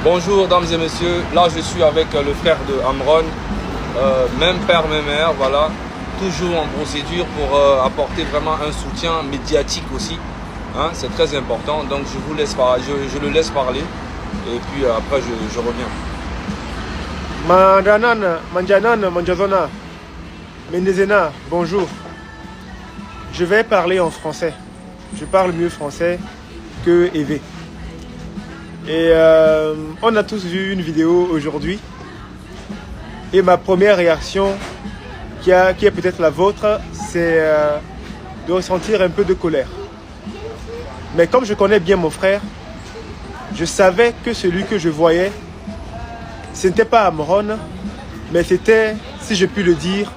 Bonjour dames et messieurs, là je suis avec le frère de Amron, même père, même mère, voilà. Toujours en procédure pour apporter vraiment un soutien médiatique aussi. Hein, c'est très important, donc je vous laisse je le laisse parler et puis après je reviens. Manjanan, Manjazona, Mendezena, bonjour. Je vais parler en français. Je parle mieux français que Eve. Et on a tous vu une vidéo aujourd'hui. Et ma première réaction, qui est peut-être la vôtre, c'est de ressentir un peu de colère. Mais comme je connais bien mon frère, je savais que celui que je voyais, ce n'était pas Amron, mais c'était, si je puis le dire,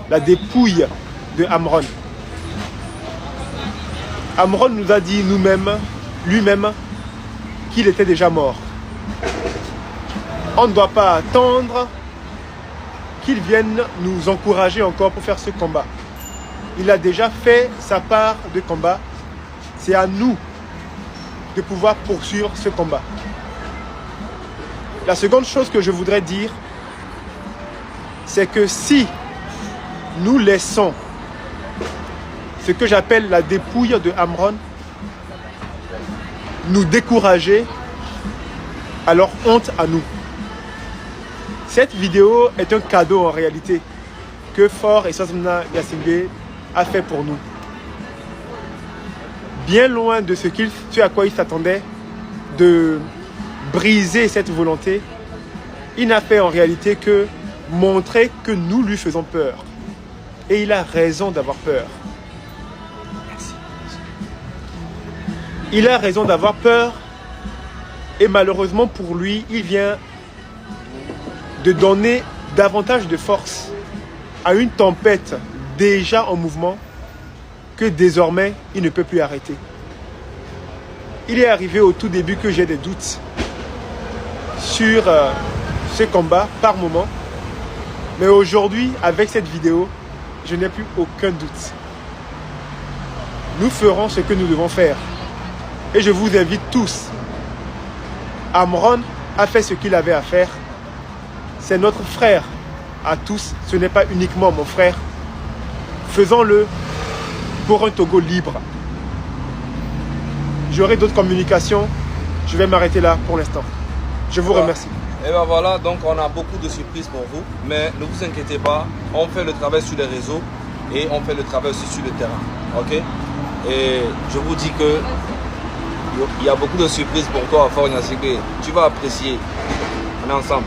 la dépouille de Amron. Amron nous a dit lui-même, qu'il était déjà mort. On ne doit pas attendre qu'il vienne nous encourager encore pour faire ce combat. Il a déjà fait sa part de combat. C'est à nous de pouvoir poursuivre ce combat. La seconde chose que je voudrais dire, c'est que si nous laissons ce que j'appelle la dépouille de Amron nous décourager, alors honte à nous. Cette vidéo est un cadeau en réalité que Fort et Sosmna Yassingbe a fait pour nous. Bien loin de ce à quoi il s'attendait, de briser cette volonté, il n'a fait en réalité que montrer que nous lui faisons peur. Et il a raison d'avoir peur. Il a raison d'avoir peur et malheureusement pour lui, il vient de donner davantage de force à une tempête déjà en mouvement que désormais, il ne peut plus arrêter. Il est arrivé au tout début que j'ai des doutes sur ce combat par moment. Mais aujourd'hui, avec cette vidéo, je n'ai plus aucun doute. Nous ferons ce que nous devons faire. Et je vous invite tous. Amron a fait ce qu'il avait à faire. C'est notre frère à tous. Ce n'est pas uniquement mon frère. Faisons-le pour un Togo libre. J'aurai d'autres communications. Je vais m'arrêter là pour l'instant. Je vous remercie. Et ben voilà, donc on a beaucoup de surprises pour vous. Mais ne vous inquiétez pas, on fait le travail sur les réseaux et on fait le travail aussi sur le terrain. Ok? Et je vous dis que il y a beaucoup de surprises pour toi, Fort Yassingbe. Tu vas apprécier. On est ensemble.